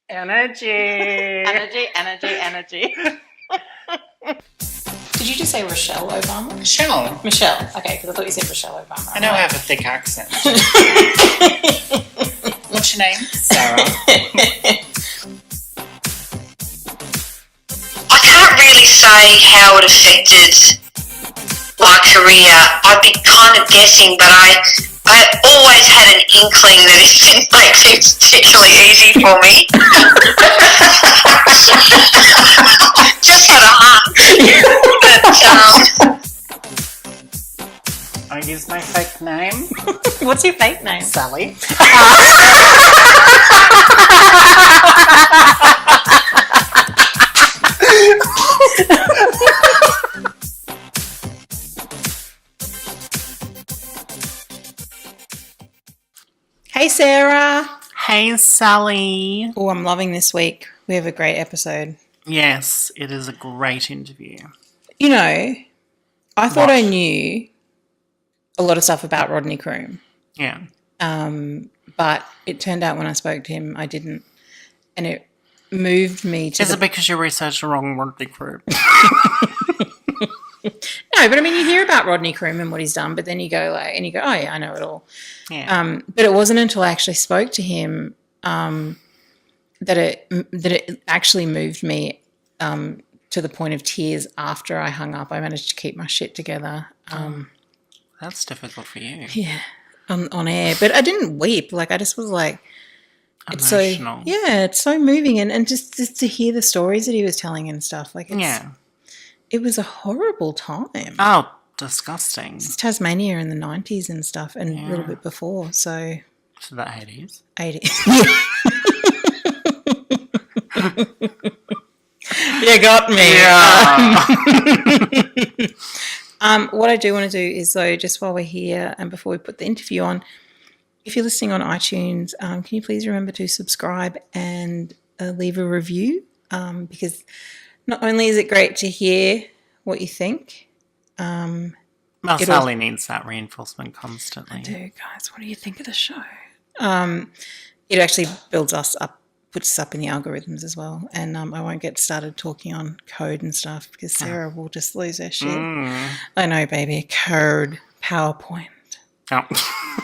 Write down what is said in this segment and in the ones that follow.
Energy. Energy. Did you just say Rochelle Obama? Michelle. Okay, because I thought you said Rochelle Obama. I know I have a thick accent. What's your name? Sarah. I can't really say how it affected my career. I'd be kind of guessing, but I always had an inkling that it didn't make things particularly easy for me. Just had a hunch. I use my fake name. What's your fake name? Sally. Hey, Sarah. Hey, Sally. Oh, I'm loving this week. We have a great episode. Yes, it is a great interview. You know, I thought I knew a lot of stuff about Rodney Croome. Yeah. But it turned out when I spoke to him, I didn't. And it moved me to... Is it because you researched the wrong Rodney Croome? No, but I mean, you hear about Rodney Croome and what he's done, but then you go oh yeah, I know it all. Yeah. But it wasn't until I actually spoke to him that it actually moved me to the point of tears after I hung up. I managed to keep my shit together. That's difficult for you. Yeah, on air, but I didn't weep. Like I just was like, emotional. It's so moving, and just to hear the stories that he was telling and stuff. Like, it was a horrible time. Oh, disgusting. It's Tasmania in the 90s and stuff, and a little bit before. So the 80s. 80s. You got me. Yeah. What I do want to do is, though, just while we're here and before we put the interview on, if you're listening on iTunes, can you please remember to subscribe and leave a review? Because not only is it great to hear what you think. Sally needs that reinforcement constantly. I do, guys. What do you think of the show? It actually builds us up, puts us up in the algorithms as well. And I won't get started talking on code and stuff because Sarah will just lose her shit. I know, baby. Code, PowerPoint. Oh.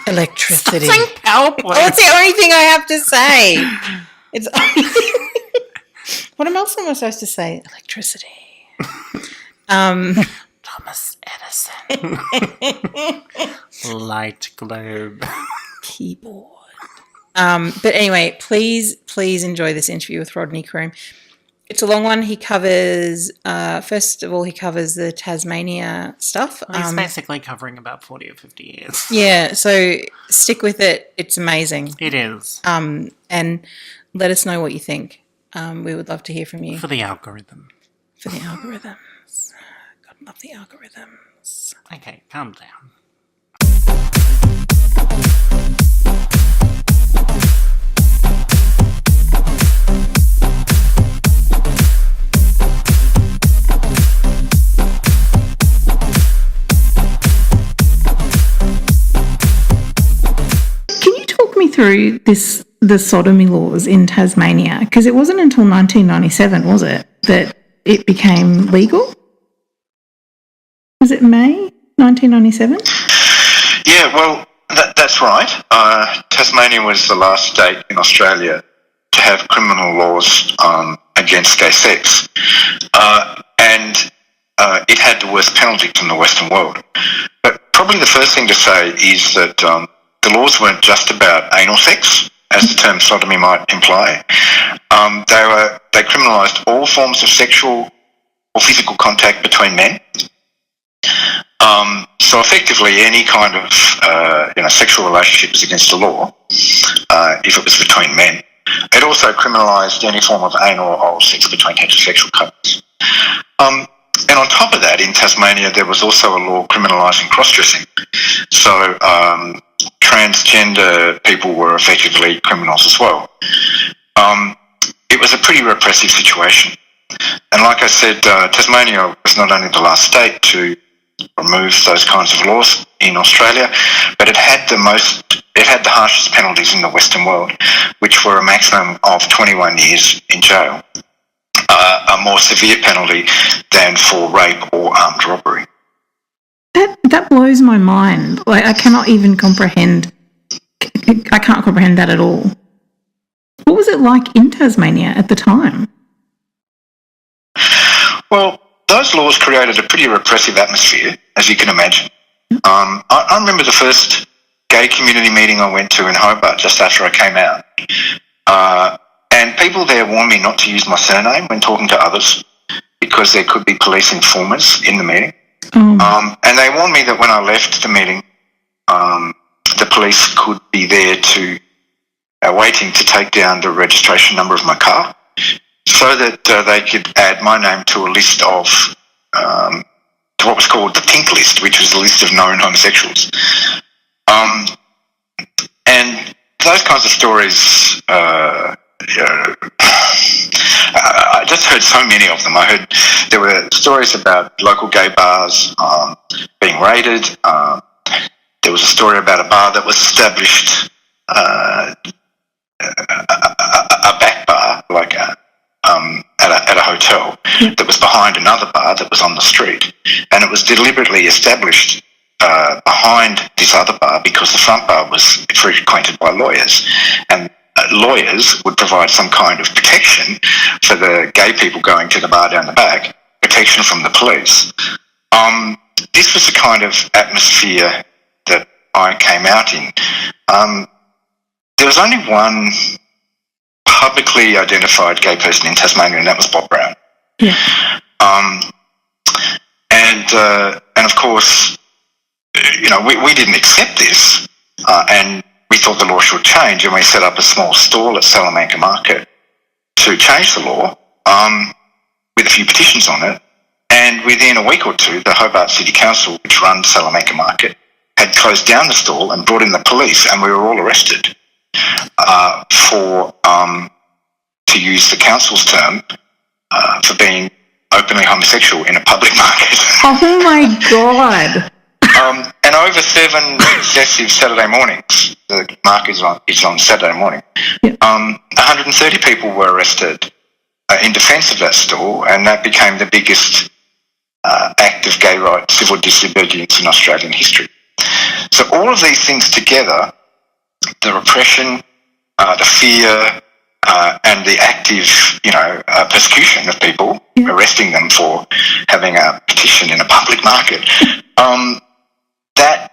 Electricity. Stop saying PowerPoint. Oh, it's the only thing I have to say. It's what else am I supposed to say? Electricity. Thomas Edison. Light globe. Keyboard. But anyway, please enjoy this interview with Rodney Croome. It's a long one. He covers, first of all, he covers the Tasmania stuff. Well, he's basically covering about 40 or 50 years. Yeah, so stick with it. It's amazing. It is. And let us know what you think. We would love to hear from you. For the algorithm. For the algorithms. God, love the algorithms. Okay, calm down. Can you talk me through the sodomy laws in Tasmania? Because it wasn't until 1997, was it, that it became legal? Was it May 1997? Yeah, well, that's right. Tasmania was the last state in Australia to have criminal laws against gay sex. And it had the worst penalties in the Western world. But probably the first thing to say is that the laws weren't just about anal sex, as the term sodomy might imply. They criminalised all forms of sexual or physical contact between men. So effectively, any kind of sexual relationship is against the law if it was between men. It also criminalised any form of anal or oral sex between heterosexual couples. And on top of that, in Tasmania, there was also a law criminalising cross-dressing. So transgender people were effectively criminals as well. It was a pretty repressive situation. And like I said, Tasmania was not only the last state to remove those kinds of laws in Australia, but it had the harshest penalties in the Western world, which were a maximum of 21 years in jail, a more severe penalty than for rape or armed robbery. That blows my mind. Like, I cannot even comprehend. I can't comprehend that at all. What was it like in Tasmania at the time? Well, those laws created a pretty repressive atmosphere, as you can imagine. I remember the first gay community meeting I went to in Hobart just after I came out. And people there warned me not to use my surname when talking to others because there could be police informers in the meeting. And they warned me that when I left the meeting, the police could be there waiting to take down the registration number of my car so that they could add my name to a list of to what was called the pink list, which was a list of known homosexuals. And those kinds of stories, I just heard so many of them. I heard there were stories about local gay bars being raided. There was a story about a bar that was established, a back bar, like at a hotel, that was behind another bar that was on the street, and it was deliberately established behind this other bar because the front bar was frequented by lawyers, and lawyers would provide some kind of protection for the gay people going to the bar down the back, protection from the police. This was the kind of atmosphere that I came out in. There was only one publicly identified gay person in Tasmania, and that was Bob Brown. Yeah. And of course, we didn't accept this, and we thought the law should change, and we set up a small stall at Salamanca Market to change the law with a few petitions on it. And within a week or two, the Hobart City Council, which runs Salamanca Market, had closed down the stall and brought in the police, and we were all arrested for, to use the council's term, for being openly homosexual in a public market. Oh my God. And over 7 successive Saturday mornings, the market is on Saturday morning, 130 people were arrested in defence of that stall, and that became the biggest act of gay rights, civil disobedience in Australian history. So all of these things together, the repression, the fear, and the active, persecution of people, arresting them for having a petition in a public market, that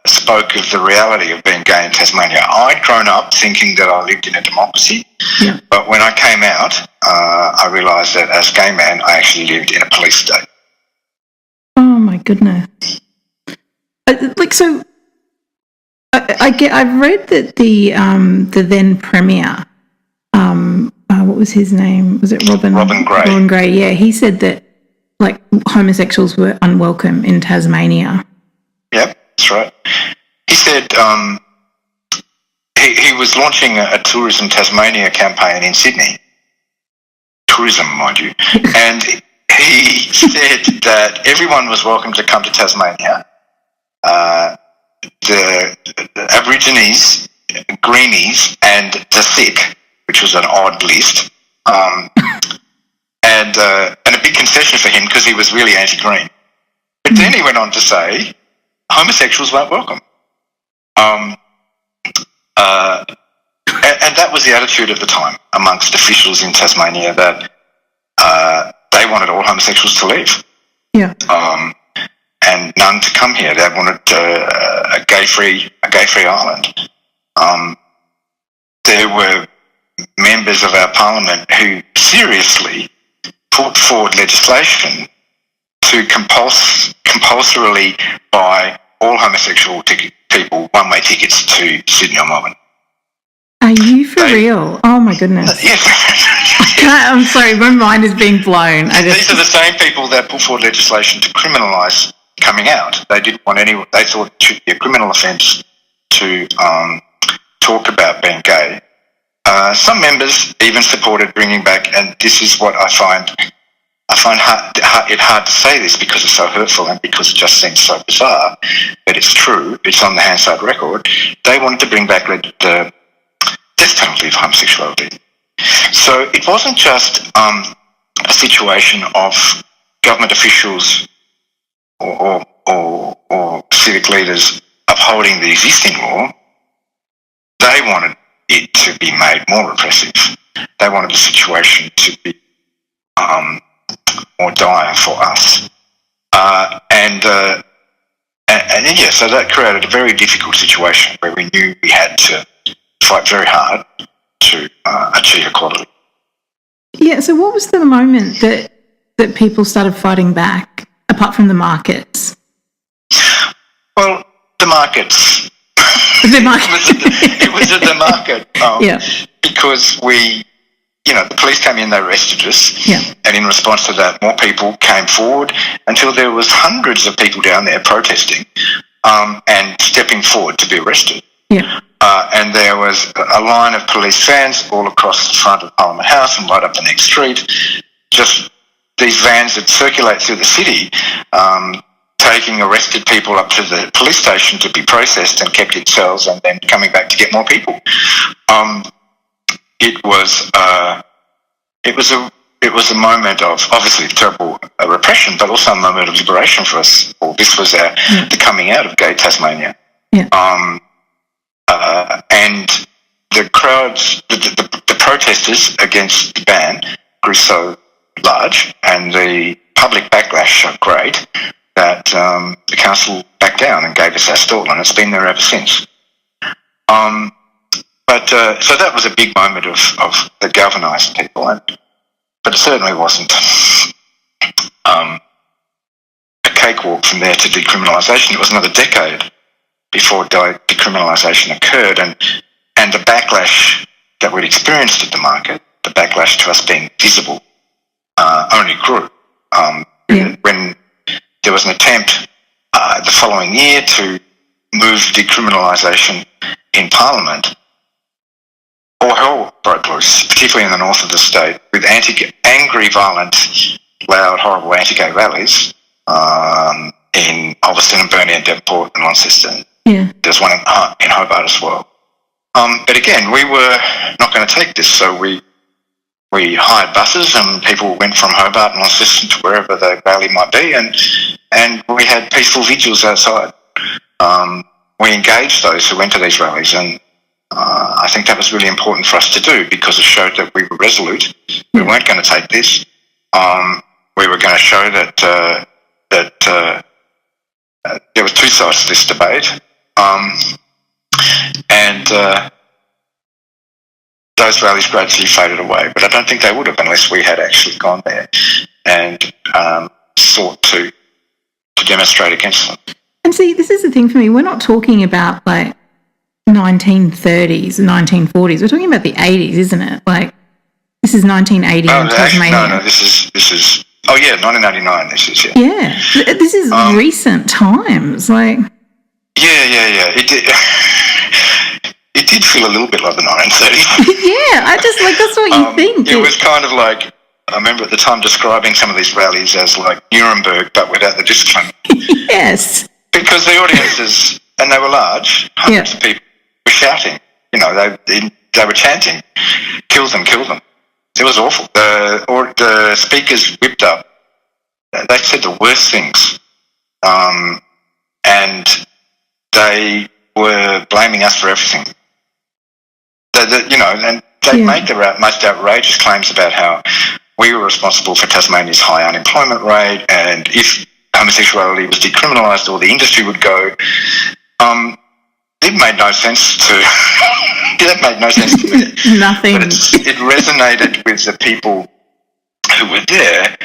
spoke of the reality of being gay in Tasmania. I'd grown up thinking that I lived in a democracy, but when I came out, I realised that as a gay man, I actually lived in a police state. Oh my goodness! I've read that the then Premier, what was his name? Was it Robin Gray? Robin Gray, yeah. He said that homosexuals were unwelcome in Tasmania. Yep, that's right. He said he was launching a Tourism Tasmania campaign in Sydney. Tourism, mind you. And he said that everyone was welcome to come to Tasmania. The Aborigines, Greenies, and the Sikh, which was an odd list, and a big concession for him because he was really anti-green. But then he went on to say homosexuals weren't welcome. And that was the attitude at the time amongst officials in Tasmania, that they wanted all homosexuals to leave. Yeah. And none to come here. They wanted a gay-free island. There were members of our parliament who seriously put forward legislation to compulsorily buy all homosexual people one-way tickets to Sydney or Melbourne. Are you for real? Oh my goodness. Yes. I'm sorry, my mind is being blown. These are the same people that put forward legislation to criminalise coming out. They didn't want they thought it should be a criminal offence to talk about being gay. Some members even supported bringing back, and this is what I find I find it hard to say this because it's so hurtful and because it just seems so bizarre, but it's true. It's on the Hansard record. They wanted to bring back the death penalty of homosexuality. So it wasn't just a situation of government officials or civic leaders upholding the existing law. They wanted it to be made more repressive. They wanted the situation to be more dire for us. So that created a very difficult situation where we knew we had to fight very hard to achieve equality. Yeah, so what was the moment that people started fighting back, apart from the markets? Well, the markets. The market. It was at the market. Yeah. Because the police came in, they arrested us. Yeah. And in response to that, more people came forward until there was hundreds of people down there protesting and stepping forward to be arrested. Yeah. And there was a line of police vans all across the front of Parliament House and right up the next street. Just these vans that circulate through the city, taking arrested people up to the police station to be processed and kept in cells and then coming back to get more people. It was a moment of obviously terrible repression, but also a moment of liberation for us. Well, this was the coming out of gay Tasmania. Yeah. And the crowds, the protesters against the ban grew so large, and the public backlash so great that the council backed down and gave us our stall, and it's been there ever since. So that was a big moment of that galvanised people, but it certainly wasn't a cakewalk from there to decriminalisation. It was another decade before decriminalisation occurred, and the backlash that we'd experienced at the market, the backlash to us being visible, only grew. When there was an attempt the following year to move decriminalisation in Parliament, all hell broke loose, particularly in the north of the state, with angry, violent, loud, horrible anti-gay rallies in Ulverston and Burnie and Devonport and Launceston. Yeah. There's one in Hobart as well. But again, we were not going to take this, so we hired buses and people went from Hobart and Launceston to wherever the rally might be, and we had peaceful vigils outside. We engaged those who went to these rallies, and I think that was really important for us to do because it showed that we were resolute. We weren't going to take this. We were going to show that there were two sides to this debate, and those rallies gradually faded away. But I don't think they would have unless we had actually gone there and sought to demonstrate against them. And see, this is the thing for me. We're not talking about like 1930s, 1940s. We're talking about the 80s, isn't it? Like, this is 1980 in Tasmania. No, this is. Oh yeah, 1989. This is Yeah, this is recent times. Like, yeah. It did feel a little bit like the 1930s. Yeah, I just like that's what you think. It was kind of like, I remember at the time describing some of these rallies as like Nuremberg, but without the discipline. Yes. Because the audiences, and they were large, hundreds of people were shouting. You know, they were chanting, "Kill them, kill them." It was awful. The speakers whipped up. They said the worst things, and they were blaming us for everything. And they made the most outrageous claims about how we were responsible for Tasmania's high unemployment rate, and if homosexuality was decriminalised, or the industry would go. It made no sense to. That made no sense to me. Nothing. But it resonated with the people who were there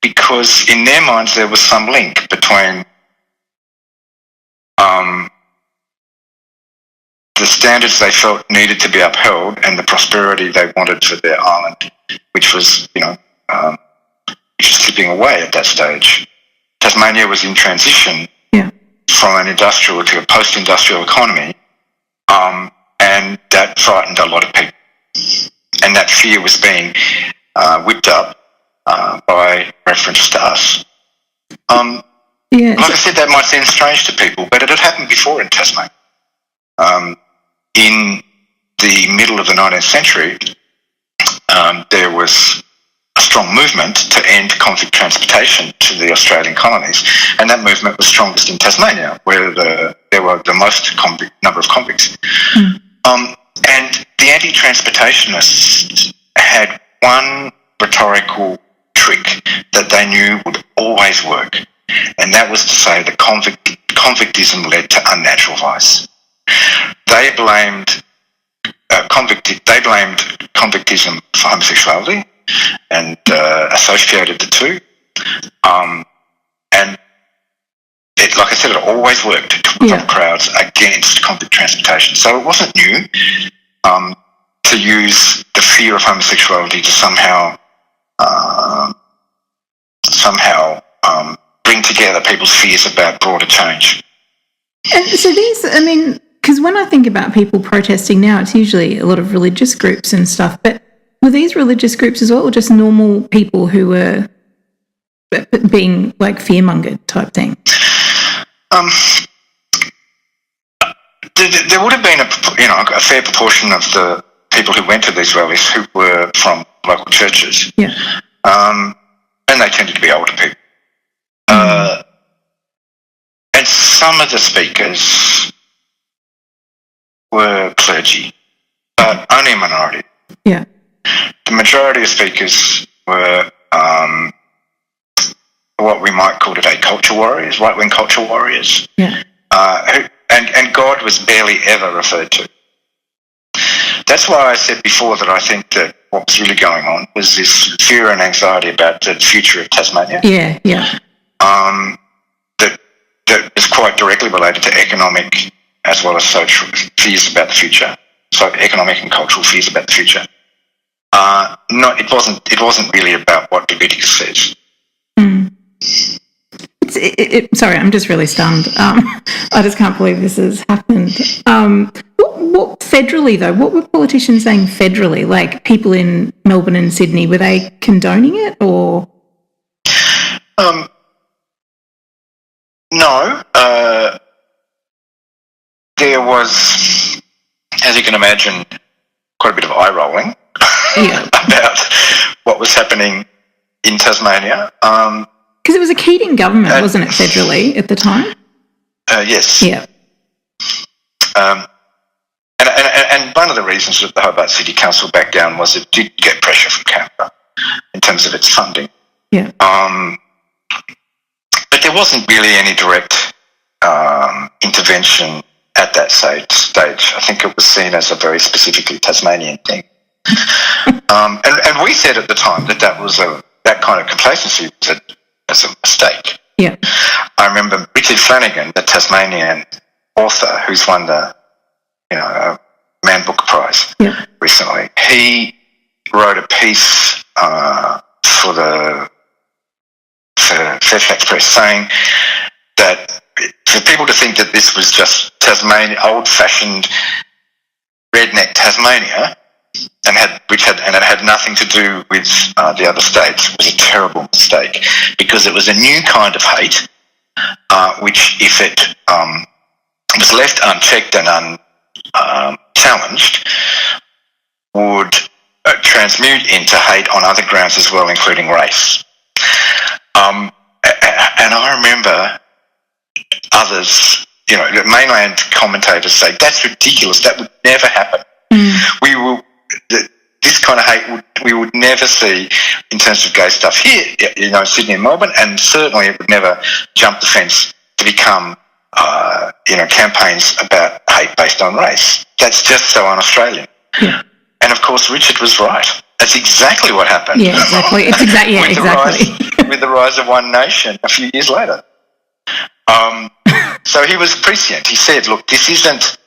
because in their minds there was some link between the standards they felt needed to be upheld and the prosperity they wanted for their island, which was, slipping away at that stage. Tasmania was in transition from an industrial to a post-industrial economy, and that frightened a lot of people. And that fear was being whipped up by reference to us. Yeah. Like I said, that might seem strange to people, but it had happened before in Tasmania. In the middle of the 19th century, there was a strong movement to end convict transportation to the Australian colonies, and that movement was strongest in Tasmania, where there were the most number of convicts. And the anti-transportationists had one rhetorical trick that they knew would always work, and that was to say that convictism led to unnatural vice. They blamed convictism for homosexuality and associated the two. And it, like I said, it always worked to whip up crowds against convict transportation. So it wasn't new to use the fear of homosexuality to somehow bring together people's fears about broader change. And so these, I mean, because when I think about people protesting now, it's usually a lot of religious groups and stuff, but were these religious groups as well, or just normal people who were being like fearmongered type thing? There would have been a fair proportion of the people who went to these rallies who were from local churches. Yeah. And they tended to be older people. And some of the speakers were clergy, but only a minority. Yeah. The majority of speakers were what we might call today culture warriors, right-wing culture warriors. Yeah. And God was barely ever referred to. That's why I said before that I think that what was really going on was this fear and anxiety about the future of Tasmania. Yeah, yeah. That is quite directly related to economic as well as social fears about the future. So economic and cultural fears about the future. It wasn't really about what Leviticus says. Sorry, I'm just really stunned. I just can't believe this has happened. What federally though? What were politicians saying federally? Like people in Melbourne and Sydney, were they condoning it or? No. There was, as you can imagine, quite a bit of eye rolling about what was happening in Tasmania. Because it was a Keating government, wasn't it, federally at the time? Yes. Yeah. And one of the reasons that the Hobart City Council backed down was it did get pressure from Canberra in terms of its funding. Yeah. But there wasn't really any direct intervention at that stage. I think it was seen as a very specifically Tasmanian thing. And we said at the time that that kind of complacency was a mistake. Yeah. I remember Richard Flanagan, the Tasmanian author who's won the Man Booker Prize recently. He wrote a piece for Fairfax Press saying that for people to think that this was just Tasmania, old-fashioned redneck Tasmania, and it had nothing to do with the other states, was a terrible mistake, because it was a new kind of hate, which if it was left unchecked and unchallenged, would transmute into hate on other grounds as well, including race. And I remember others, mainland commentators say, that's ridiculous, that would never happen. This kind of hate we would never see in terms of gay stuff here, Sydney and Melbourne, and certainly it would never jump the fence to become, campaigns about hate based on race. That's just so un-Australian. Yeah. And of course, Richard was right. That's exactly what happened. Yeah, exactly. It's exactly. With the rise of One Nation a few years later. So he was prescient. He said, look, this isn't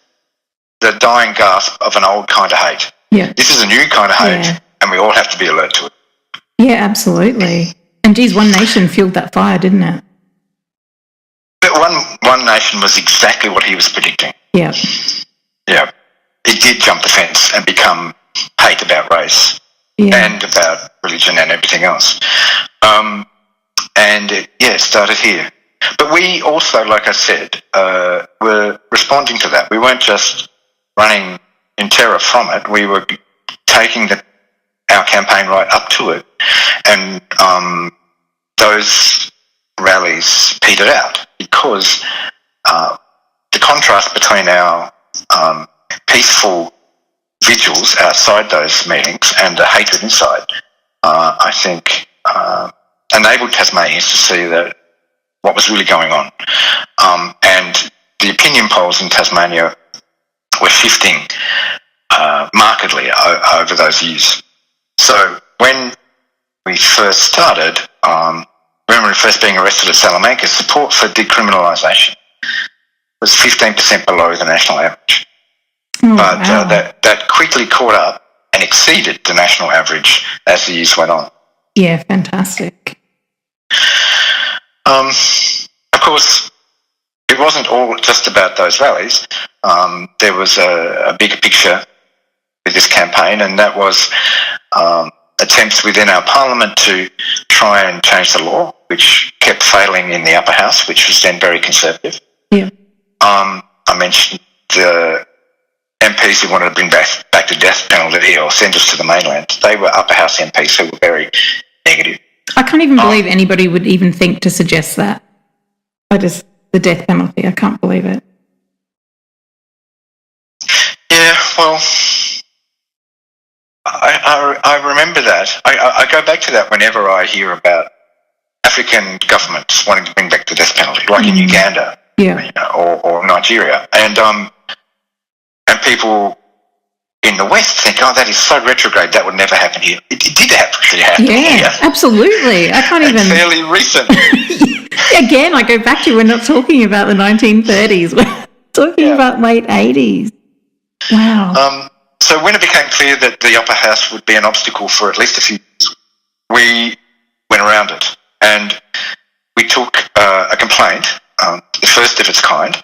the dying gasp of an old kind of hate. Yeah. This is a new kind of hate, and we all have to be alert to it. Yeah, absolutely. And geez, One Nation fueled that fire, didn't it? But One Nation was exactly what he was predicting. Yeah. Yeah. It did jump the fence and become hate about race. and about religion and everything else. And it started here. But we also, like I said, were responding to that. We weren't just running in terror from it. We were taking our campaign right up to it. And those rallies petered out because the contrast between our peaceful vigils outside those meetings and the hatred inside, I think, enabled Tasmanians to see that what was really going on. And the opinion polls in Tasmania were shifting markedly over those years. So when we first started, when we were first being arrested at Salamanca, support for decriminalisation was 15% below the national average. But that quickly caught up and exceeded the national average as the years went on. Yeah, fantastic. Of course, it wasn't all just about those rallies. There was a bigger picture with this campaign, and that was attempts within our parliament to try and change the law, which kept failing in the upper house, which was then very conservative. Yeah. I mentioned the MPs who wanted to bring back the death penalty or send us to the mainland. They were upper house MPs who were very negative. I can't even believe anybody would even think to suggest that. The death penalty, I can't believe it. Yeah, well, I remember that. I go back to that whenever I hear about African governments wanting to bring back the death penalty, like in Uganda, or Nigeria. And people in the West think, oh, that is so retrograde, that would never happen here. It did actually happen here. Yeah, absolutely. I can't even... fairly recent. Again, I go back to, we're not talking about the 1930s. We're talking about late 80s. Wow. So when it became clear that the upper house would be an obstacle for at least a few years, we went around it. And we took a complaint, the first of its kind,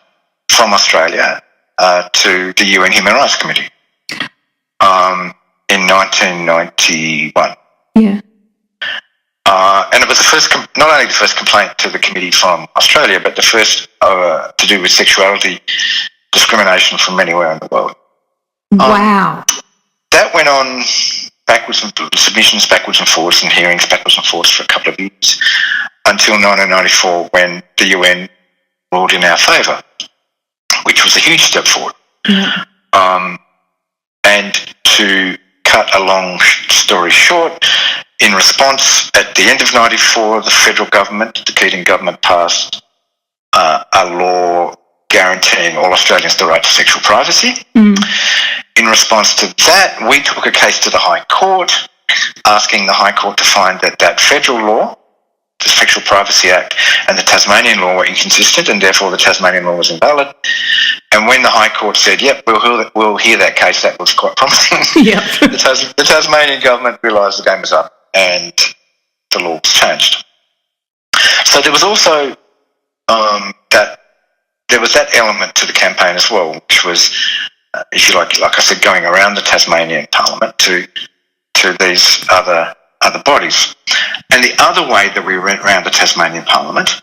from Australia to the UN Human Rights Committee in 1991. Yeah. And it was the first, not only the first complaint to the committee from Australia, but the first to do with sexuality discrimination from anywhere in the world. Wow. That went on submissions backwards and forwards and hearings backwards and forwards for a couple of years until 1994 when the UN ruled in our favour, which was a huge step forward. Yeah. And to cut a long story short, in response, at the end of 94, the federal government, the Keating government, passed a law guaranteeing all Australians the right to sexual privacy. In response to that, we took a case to the High Court, asking the High Court to find that federal law, the Sexual Privacy Act, and the Tasmanian law were inconsistent, and therefore the Tasmanian law was invalid. And when the High Court said, yep, we'll hear that case, that was quite promising. Yep. The Tasmanian government realised the game was up and the law was changed. So there was also that element to the campaign as well, which was, if you like I said, going around the Tasmanian Parliament to these other bodies. And the other way that we went around the Tasmanian Parliament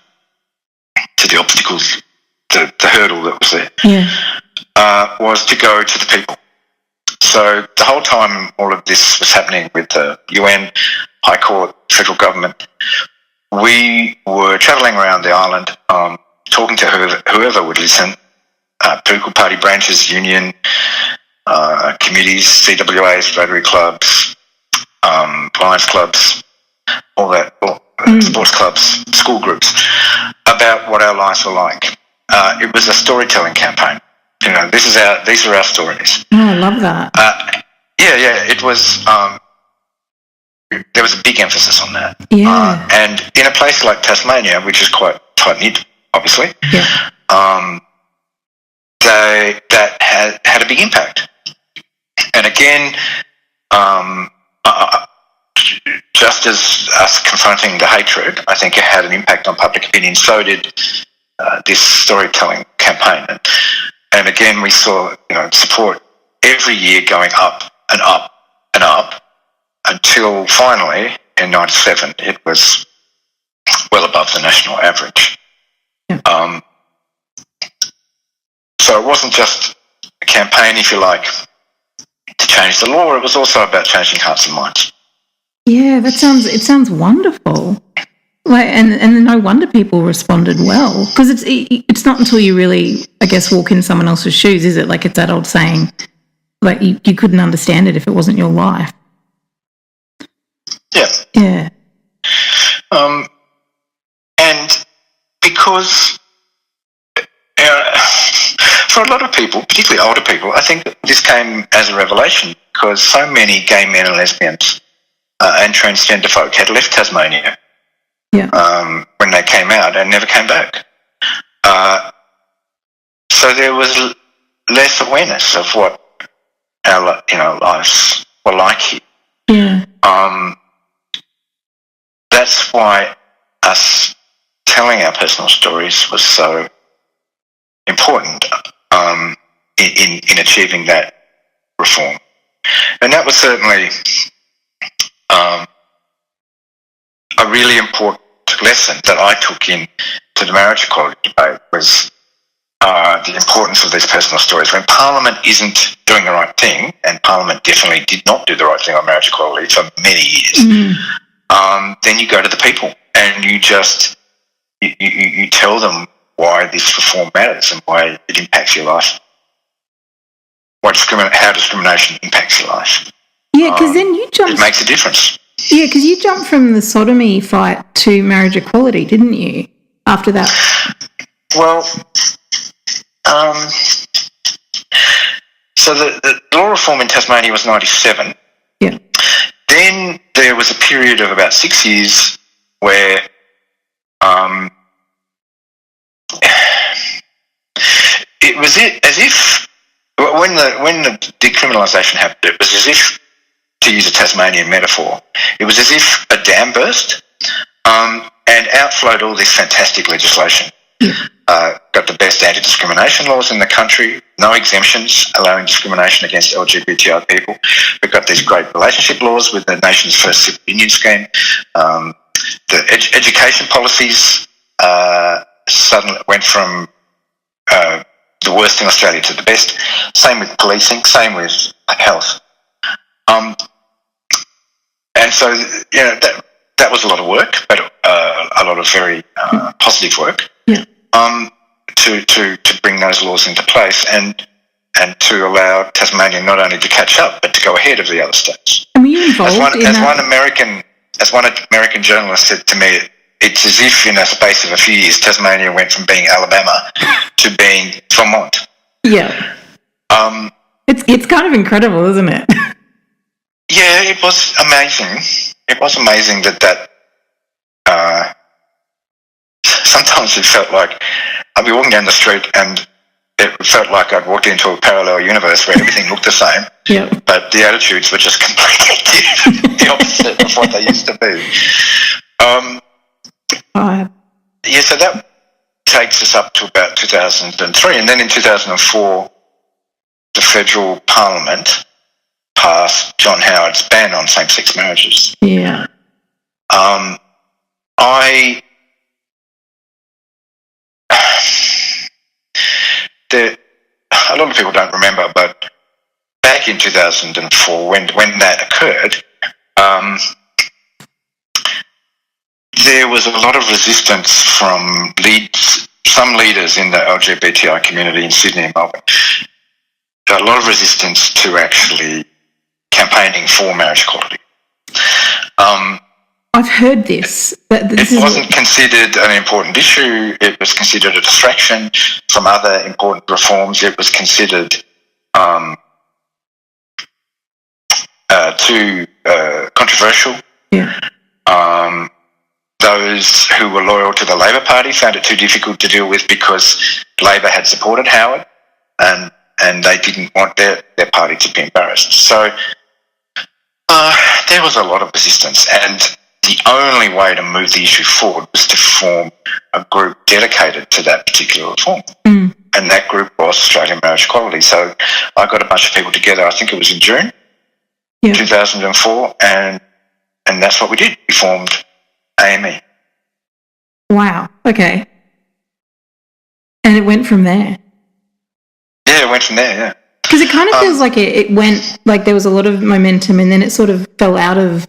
to the obstacles, the hurdle that was there, was to go to the people. So the whole time all of this was happening with the UN, High Court, federal government, we were travelling around the island, talking to whoever would listen, political party branches, union, committees, CWAs, Rotary clubs, Lions clubs, all that, sports clubs, school groups, about what our lives were like. It was a storytelling campaign. You know, these are our stories. Oh, I love that. It was. There was a big emphasis on that. Yeah. And in a place like Tasmania, which is quite tight-knit, obviously, that had a big impact. And again, just as us confronting the hatred, I think it had an impact on public opinion. So did this storytelling campaign. And again, we saw support every year going up and up and up until finally in 97 it was well above the national average. Yeah. So it wasn't just a campaign, if you like, to change the law. It was also about changing hearts and minds. Yeah, it sounds wonderful. Like, and no wonder people responded well, because it's not until you really, I guess, walk in someone else's shoes, is it? Like, it's that old saying, like you couldn't understand it if it wasn't your life. Yeah. Yeah. And because for a lot of people, particularly older people, I think this came as a revelation because so many gay men and lesbians and transgender folk had left Tasmania when they came out and never came back. So there was less awareness of what our lives were like here. Yeah. That's why us telling our personal stories was so important in achieving that reform. And that was certainly a really important lesson that I took in to the marriage equality debate was the importance of these personal stories. When Parliament isn't doing the right thing, and Parliament definitely did not do the right thing on marriage equality for many years, then you go to the people and you just you tell them why this reform matters and why it impacts your life, how discrimination impacts your life. Yeah, because then you jumped. It makes a difference. Yeah, because you jumped from the sodomy fight to marriage equality, didn't you? After that. Well, so the law reform in Tasmania was 97. Yeah. Then there was a period of about 6 years where it was as if when the decriminalisation happened, it was as if, to use a Tasmanian metaphor, it was as if a dam burst and outflowed all this fantastic legislation. Got the best anti-discrimination laws in the country, no exemptions allowing discrimination against LGBTI people. We've got these great relationship laws with the nation's first civil union scheme. The education policies suddenly went from the worst in Australia to the best. Same with policing, same with health. And so, that was a lot of work, but a lot of very positive work. Yeah. To bring those laws into place and to allow Tasmania not only to catch up but to go ahead of the other states. And were you involved in that? As one American journalist said to me, it's as if in a space of a few years Tasmania went from being Alabama to being Vermont. Yeah. It's kind of incredible, isn't it? Yeah, it was amazing. It was amazing that sometimes it felt like I'd be walking down the street and it felt like I'd walked into a parallel universe where everything looked the same, but the attitudes were just completely the opposite of what they used to be. Yeah, so that takes us up to about 2003, and then in 2004, the federal parliament passed John Howard's ban on same-sex marriages. Yeah. A lot of people don't remember, but back in 2004, when that occurred, there was a lot of resistance from some leaders in the LGBTI community in Sydney and Melbourne. A lot of resistance to actually campaigning for marriage equality. I've heard this. It wasn't considered an important issue. It was considered a distraction from other important reforms. It was considered too controversial. Yeah. Those who were loyal to the Labor Party found it too difficult to deal with because Labor had supported Howard and they didn't want their party to be embarrassed. So there was a lot of resistance, and the only way to move the issue forward was to form a group dedicated to that particular reform. And that group was Australian Marriage Equality. So I got a bunch of people together, I think it was in June 2004, and and that's what we did. We formed AME. Wow. Okay. And it went from there. Yeah, it went from there, yeah. Because it kind of feels like it went, like there was a lot of momentum and then it sort of fell out of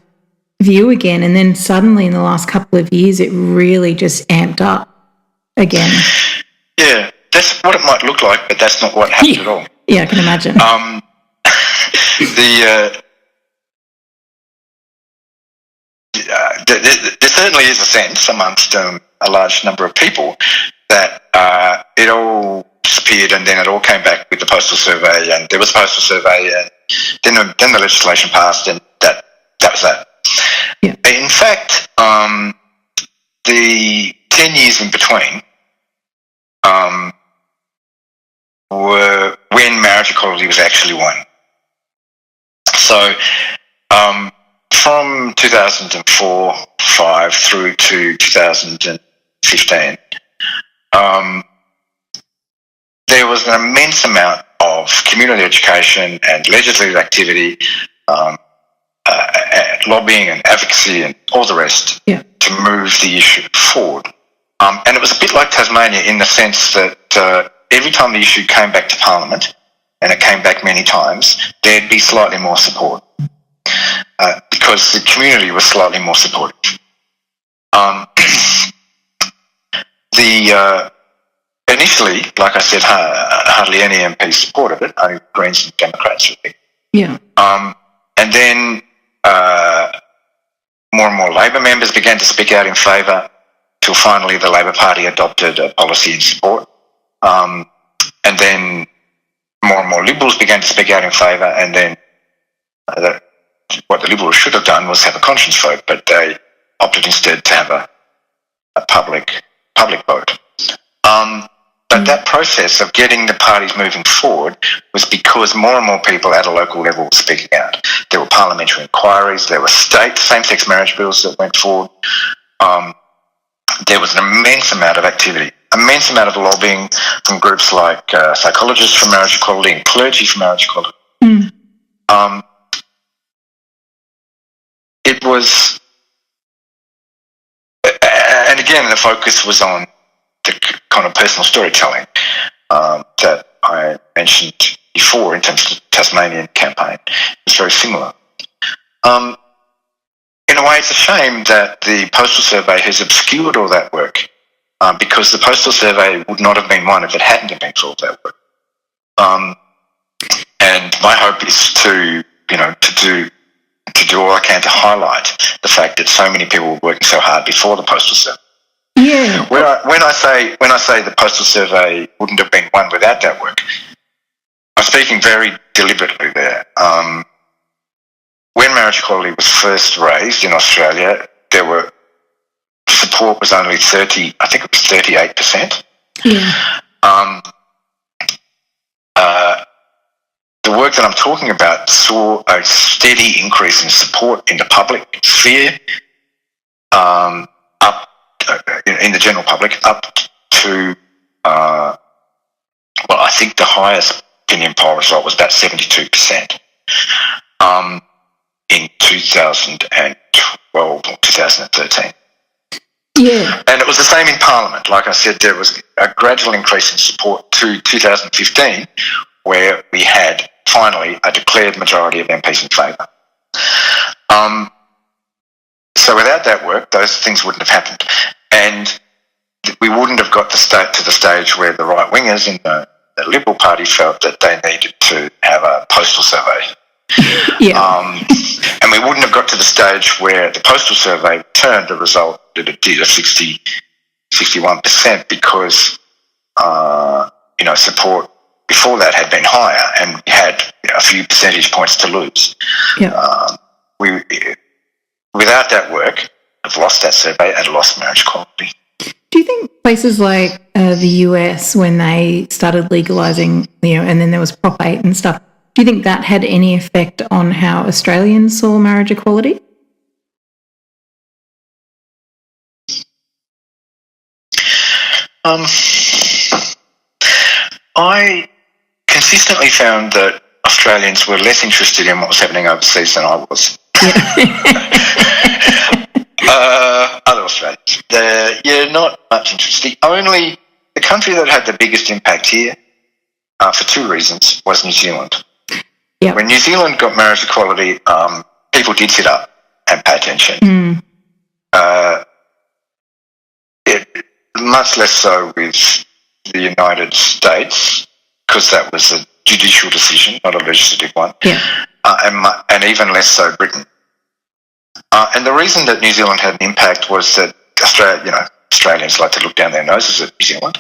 view again, and then suddenly in the last couple of years it really just amped up again. Yeah, that's what it might look like, but that's not what happened at all. Yeah, I can imagine. There certainly is a sense amongst a large number of people that it all disappeared and then it all came back with the postal survey, and there was a postal survey, and then the legislation passed, and that was that. Yeah. In fact, the 10 years in between were when marriage equality was actually won. So from 2004-5 through to 2015, there was an immense amount of community education and legislative activity, lobbying and advocacy and all the rest to move the issue forward. And it was a bit like Tasmania in the sense that every time the issue came back to Parliament, and it came back many times, there'd be slightly more support because the community was slightly more supportive. Initially, like I said, hardly any MPs supported it, only Greens and Democrats, really. Yeah. And then more and more Labor members began to speak out in favour, till finally the Labor Party adopted a policy in support. And then more and more Liberals began to speak out in favour, and then what the Liberals should have done was have a conscience vote, but they opted instead to have a public vote. But that process of getting the parties moving forward was because more and more people at a local level were speaking out. There were parliamentary inquiries, there were state same-sex marriage bills that went forward. There was an immense amount of activity, immense amount of lobbying from groups like Psychologists for Marriage Equality and Clergy for Marriage Equality. It was, and again, the focus was on the kind of personal storytelling that I mentioned before in terms of the Tasmanian campaign. It's very similar. In a way, it's a shame that the postal survey has obscured all that work, because the postal survey would not have been one if it hadn't been for all that work. And my hope is to do all I can to highlight the fact that so many people were working so hard before the postal survey. Yeah. When I say the postal survey wouldn't have been one without that work, I'm speaking very deliberately there. When marriage equality was first raised in Australia, support was only 38%. Yeah. The work that I'm talking about saw a steady increase in support in the public sphere, up in the general public, up to I think the highest opinion poll result was about 72%. In 2012 or 2013. Yeah. And it was the same in Parliament. Like I said, there was a gradual increase in support to 2015, where we had finally a declared majority of MPs in favour. So without that work, those things wouldn't have happened. And we wouldn't have got to the stage where the right-wingers in the Liberal Party felt that they needed to have a postal survey. Yeah. And we wouldn't have got to the stage where the postal survey returned the result that it did of 61%, because support before that had been higher, and we had a few percentage points to lose. Yeah. Without that work, I've lost that survey and lost marriage equality. Do you think places like the US, when they started legalising, and then there was Prop 8 and stuff, do you think that had any effect on how Australians saw marriage equality? I consistently found that Australians were less interested in what was happening overseas than I was. Yeah. Other Australians. Not much interest. The country that had the biggest impact here, for two reasons, was New Zealand. Yep. When New Zealand got marriage equality, people did sit up and pay attention. Mm. Much less so with the United States, because that was a judicial decision, not a legislative one. Yeah. And even less so Britain. And the reason that New Zealand had an impact was that Australians like to look down their noses at New Zealand,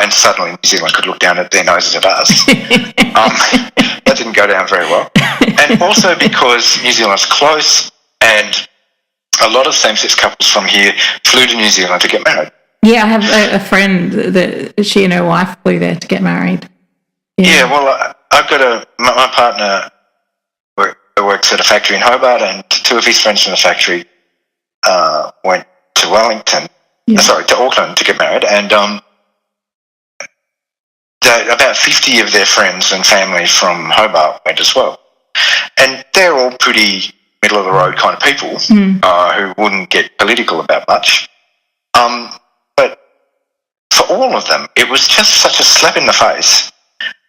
and suddenly New Zealand could look down at their noses at us. That didn't go down very well. And also because New Zealand's close, and a lot of same-sex couples from here flew to New Zealand to get married. Yeah, I have a friend that she and her wife flew there to get married. Yeah, well, I've got my partner works at a factory in Hobart, and two of his friends from the factory went to to Auckland to get married, and about 50 of their friends and family from Hobart went as well. And they're all pretty middle-of-the-road kind of people who wouldn't get political about much. But for all of them, it was just such a slap in the face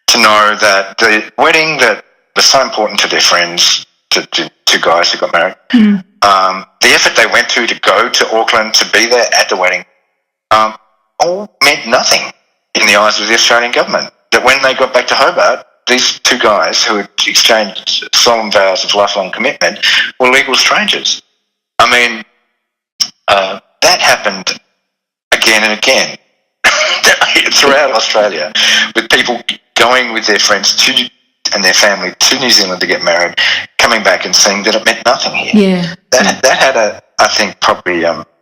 to know that the wedding that was so important to their friends, to two guys who got married, the effort they went to go to Auckland, to be there at the wedding, all meant nothing in the eyes of the Australian government. That when they got back to Hobart, these two guys who had exchanged solemn vows of lifelong commitment were legal strangers. I mean, that happened again and again throughout Australia, with people going with their friends and their family to New Zealand to get married, coming back and seeing that it meant nothing here. Yeah. That had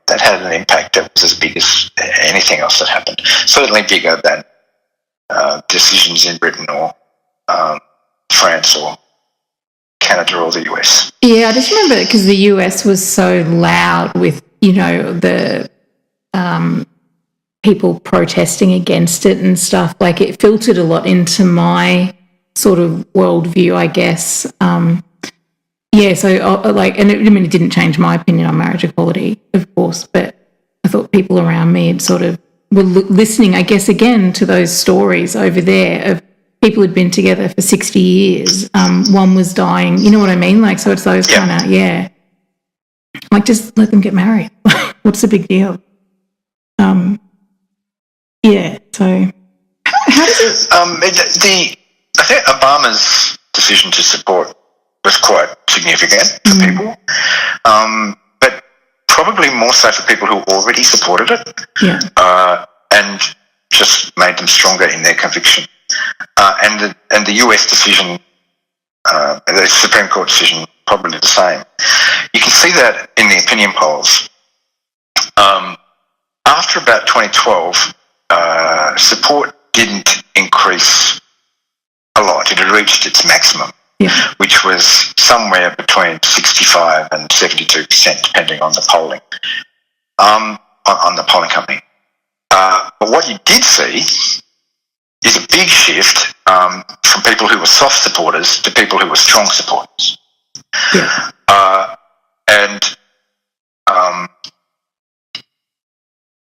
that had an impact that was as big as anything else that happened. Certainly bigger than decisions in Britain or France or Canada or the US. Yeah, I just remember because the US was so loud with, the people protesting against it and stuff. Like, it filtered a lot into my sort of worldview, I guess. So it didn't change my opinion on marriage equality, of course, but I thought people around me had sort of were listening, I guess, again to those stories over there of people who'd been together for 60 years. One was dying, you know what I mean? Like, so it's those kind of, like, just let them get married. What's the big deal? So how does it... I think Obama's decision to support was quite significant for people, but probably more so for people who already supported it, and just made them stronger in their conviction. And the US decision, the Supreme Court decision, probably the same. You can see that in the opinion polls. After about 2012, support didn't increase a lot. It had reached its maximum, which was somewhere between 65 and 72%, depending on the polling, on the polling company. But what you did see is a big shift from people who were soft supporters to people who were strong supporters.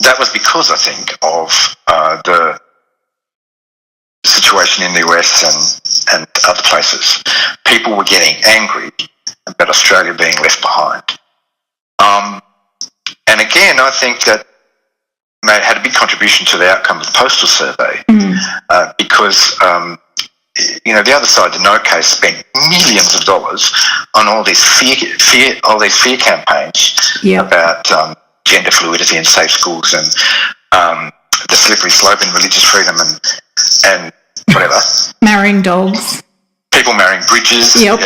That was because, I think, of the situation in the US and other places. People were getting angry about Australia being left behind. And again, I think that had a big contribution to the outcome of the postal survey, because the other side, the No case, spent millions of dollars on all these fear campaigns about gender fluidity and safe schools and the slippery slope in religious freedom and whatever. Marrying dogs. People marrying bridges. Yep.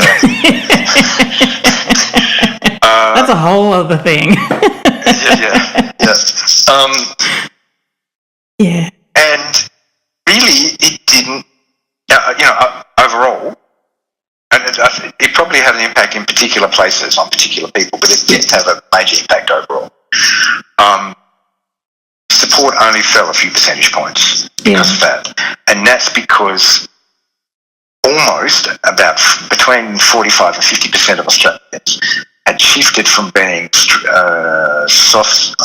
That's a whole other thing. And really, it didn't, overall, and it probably had an impact in particular places on particular people, but it didn't have a major impact overall. Support only fell a few percentage points because of that. And that's because almost about between 45 and 50% of Australians had shifted from being soft.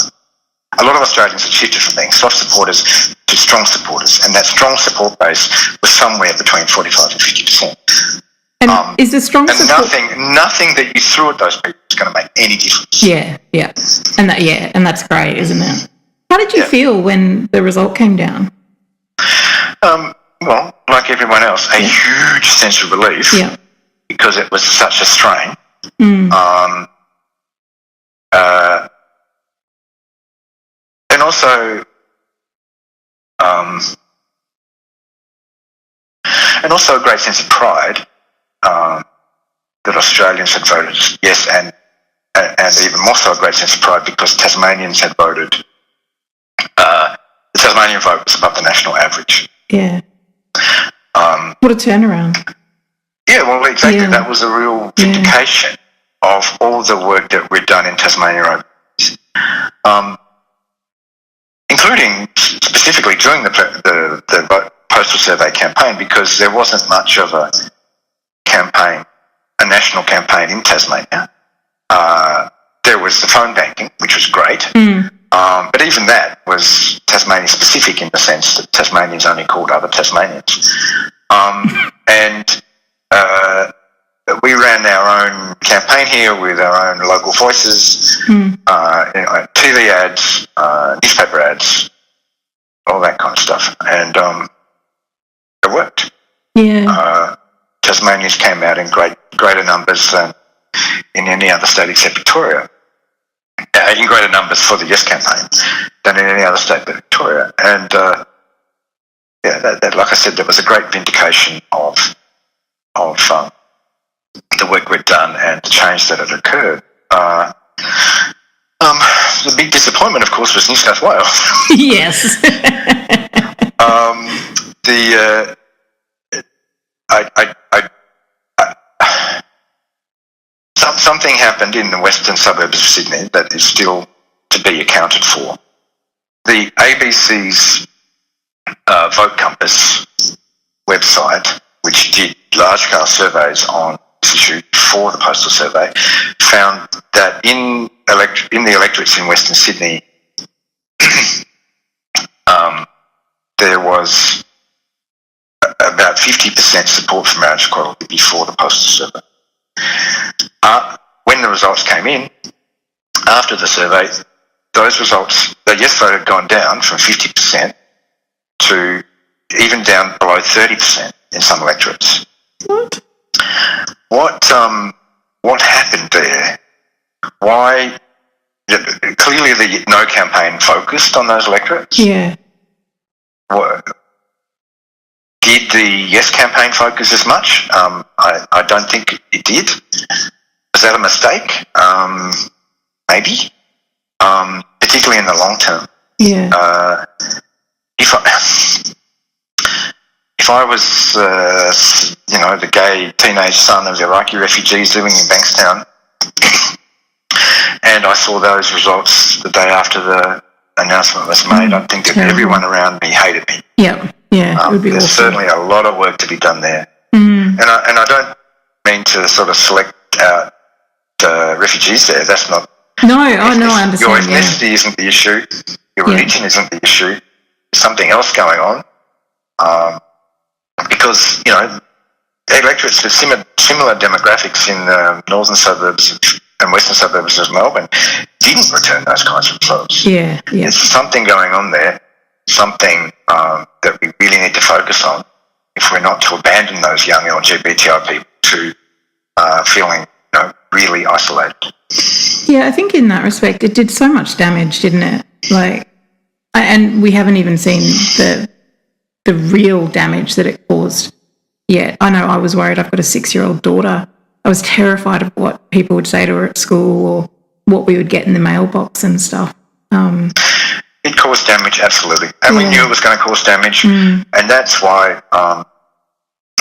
A lot of Australians had shifted from being soft supporters to strong supporters, and that strong support base was somewhere between 45 and 50%. And is the strong and support... nothing that you threw at those people is going to make any difference. Yeah, and that's great, isn't it? How did you feel when the result came down? Well, like everyone else, a huge sense of relief because it was such a strain. And also a great sense of pride that Australians had voted yes, and even more so a great sense of pride because Tasmanians had voted. The Tasmanian vote was above the national average. Yeah. What a turnaround. Yeah, well, exactly. Yeah. That was a real vindication of all the work that we'd done in Tasmania over including specifically during the postal survey campaign, because there wasn't much of a national campaign in Tasmania. There was the phone banking, which was great, but even that was Tasmania specific in the sense that Tasmanians only called other Tasmanians. And we ran our own campaign here with our own local voices, TV ads, newspaper ads, all that kind of stuff, and it worked. Yeah. Tasmanians came out in greater numbers than in any other state except Victoria. In greater numbers for the Yes campaign than in any other state but Victoria, and that, like I said, that was a great vindication of the work we'd done and the change that had occurred. The big disappointment, of course, was New South Wales. Yes. Something happened in the western suburbs of Sydney that is still to be accounted for. The ABC's Vote Compass website, which did large-scale surveys on this issue for the postal survey, found that in the electorates in Western Sydney, there was about 50% support for marriage equality before the postal survey. When the results came in, after the survey, those results, the yes vote had gone down from 50% to even down below 30% in some electorates. What happened there? Why? Clearly, the No campaign focused on those electorates. Yeah. Did the Yes campaign focus as much? I don't think it did. Was that a mistake? Maybe. Particularly in the long term. Yeah. If I was, the gay teenage son of Iraqi refugees living in Bankstown, and I saw those results the day after the announcement was made, I think that everyone around me hated me. Yeah, it would be there's awful. Certainly a lot of work to be done there. And I don't mean to sort of select out refugees there. That's not. No, I understand. Your ethnicity isn't the issue. Your religion isn't the issue. There's something else going on. Because, electorates with similar demographics in the northern suburbs and western suburbs of Melbourne didn't return those kinds of results. Yeah. There's something going on there, something that we really need to focus on if we're not to abandon those young LGBTI people to feeling really isolated. Yeah, I think in that respect it did so much damage, didn't it? And we haven't even seen the real damage that it caused yet. I know I was worried. I've got a 6-year-old daughter. I was terrified of what people would say to her at school or what we would get in the mailbox and stuff. It caused damage, absolutely. And we knew it was going to cause damage. And that's why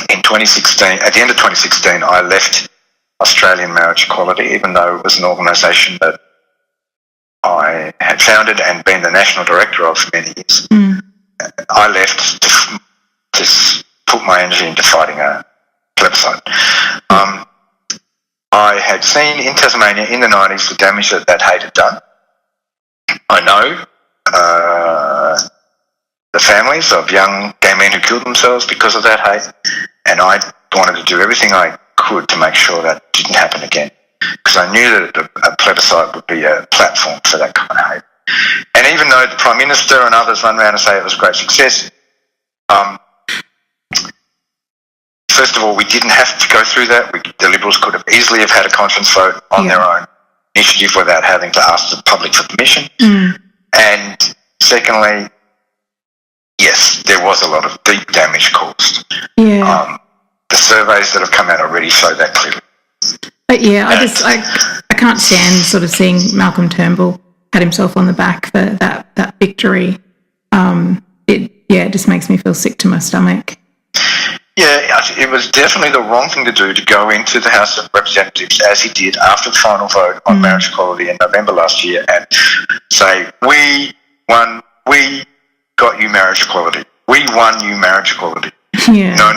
in 2016, at the end of 2016, I left Australian Marriage Equality, even though it was an organisation that I had founded and been the national director of for many years. I left to put my energy into fighting a plebiscite. I had seen in Tasmania in the 90s the damage that hate had done. I know the families of young gay men who killed themselves because of that hate, and I wanted to do everything I could to make sure that didn't happen again, because I knew that a plebiscite would be a platform for that kind of hate. And even though the Prime Minister and others run around and say it was a great success, first of all, we didn't have to go through that. The Liberals could have easily have had a conscience vote on their own initiative without having to ask the public for permission. And secondly, yes, there was a lot of deep damage caused. Yeah. The surveys that have come out already show that clearly. I can't stand sort of seeing Malcolm Turnbull pat himself on the back for that victory. It just makes me feel sick to my stomach. Yeah, it was definitely the wrong thing to do to go into the House of Representatives, as he did after the final vote on marriage equality in November last year, and say, we won, we got you marriage equality. We won you marriage equality. Yeah. No.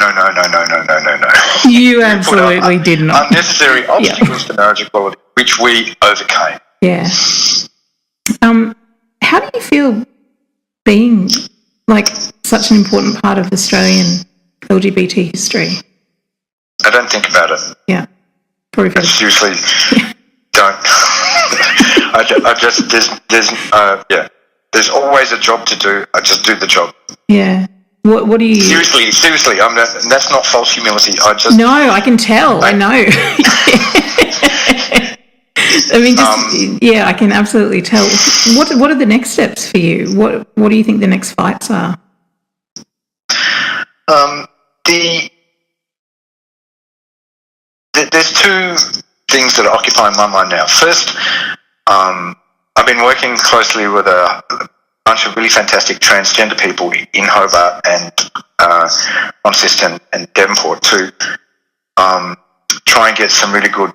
You absolutely did not. Unnecessary obstacles to marriage equality, which we overcame. Yeah. How do you feel being like such an important part of Australian LGBT history? I don't think about it. Yeah. Probably I seriously don't. There's always a job to do. I just do the job. Yeah. What do you... Seriously, that's not false humility. No, I can tell. I know. I mean, I can absolutely tell. What are the next steps for you? What do you think the next fights are? There's two things that are occupying my mind now. First, I've been working closely with a bunch of really fantastic transgender people in Hobart and Launceston and Devonport to try and get some really good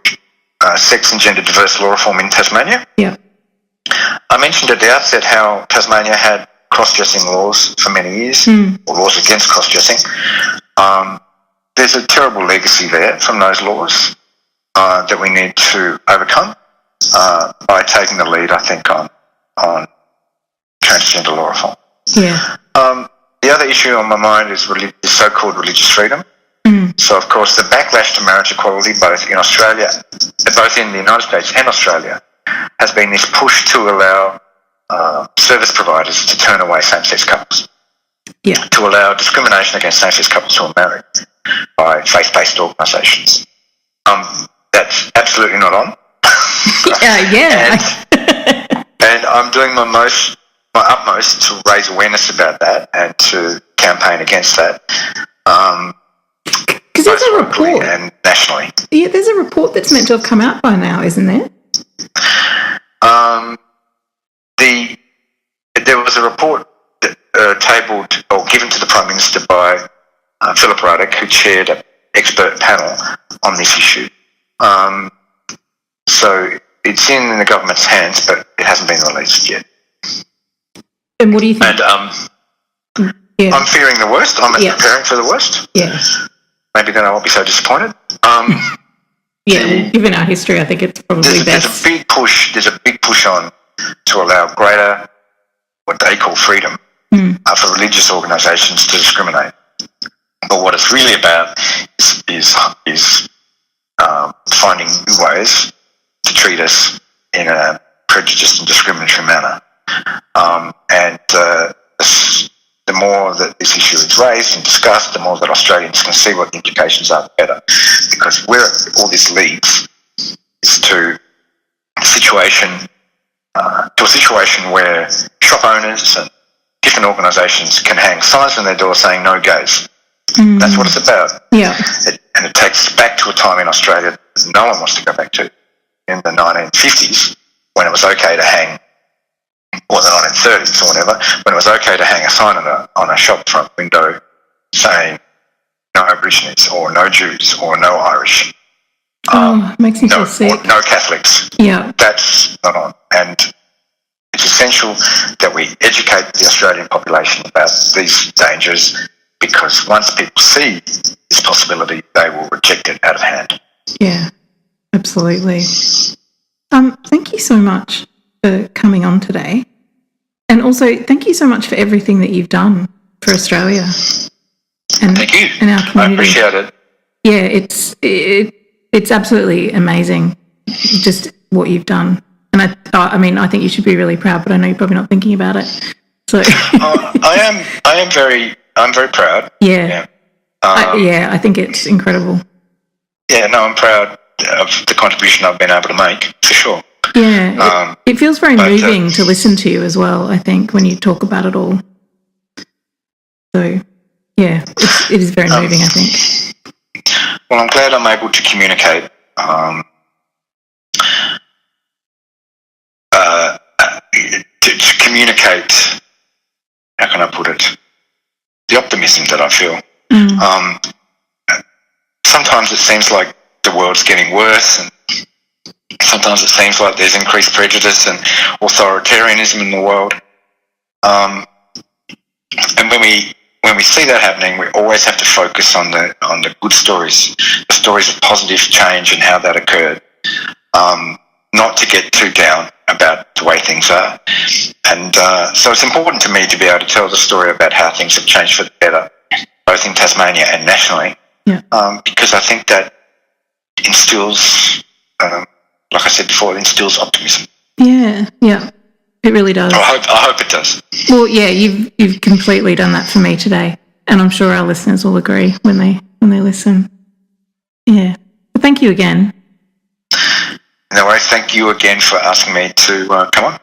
sex and gender diverse law reform in Tasmania. Yeah. I mentioned at the outset how Tasmania had cross-dressing laws for many years, or laws against cross-dressing. There's a terrible legacy there from those laws that we need to overcome by taking the lead, I think, on transgender law reform. Yeah. The other issue on my mind is so-called religious freedom. So, of course, the backlash to marriage equality, both in the United States and Australia, has been this push to allow service providers to turn away same-sex couples. Yeah. To allow discrimination against same-sex couples who are married by faith-based organisations. That's absolutely not on. And I'm doing my utmost to raise awareness about that and to campaign against that. Because there's a report. And nationally. Yeah, there's a report that's meant to have come out by now, isn't there? There was a report tabled or given to the Prime Minister by Philip Ruddock, who chaired an expert panel on this issue. So it's in the government's hands, but it hasn't been released yet. And what do you think? And I'm fearing the worst. I'm preparing for the worst. Yeah. Maybe then I won't be so disappointed. Given our history, I think it's probably best. There's a big push on to allow greater, what they call freedom, for religious organisations to discriminate. But what it's really about is finding new ways to treat us in a prejudiced and discriminatory manner. The more that this issue is raised and discussed, the more that Australians can see what the implications are, the better. Because where all this leads is to a situation where shop owners and different organisations can hang signs on their door saying no gays. That's what it's about. Yeah. And it takes us back to a time in Australia that no one wants to go back to, in the 1950s, when it was okay to hang, or the 1930s or whatever, when it was okay to hang a sign on a shop front window saying no Aborigines or no Jews or no Irish. Makes me feel sick. No Catholics. Yeah. That's not on. And it's essential that we educate the Australian population about these dangers, because once people see this possibility, they will reject it out of hand. Yeah. absolutely. Thank you so much for coming on today. And also, thank you so much for everything that you've done for Australia. And, Thank you. And our community. I appreciate it. Yeah, it's absolutely amazing, just what you've done. And I mean, I think you should be really proud, but I know you're probably not thinking about it. So I'm very proud. Yeah. I think it's incredible. Yeah, no, I'm proud of the contribution I've been able to make, for sure. Yeah, it feels very moving to listen to you as well, I think, when you talk about it all. So, yeah, it is very moving, I think. Well, I'm glad I'm able to communicate to communicate, how can I put it, the optimism that I feel. Sometimes it seems like the world's getting worse, and sometimes it seems like there's increased prejudice and authoritarianism in the world. And when we see that happening, we always have to focus on the good stories, the stories of positive change and how that occurred. Not to get too down about the way things are. And so it's important to me to be able to tell the story about how things have changed for the better, both in Tasmania and nationally. Yeah. Because I think that instills, like I said before, it instills optimism. Yeah, it really does. I hope it does. Well, yeah, you've completely done that for me today, and I'm sure our listeners will agree when they listen. Yeah, but thank you again. No worries. Thank you again for asking me to come on.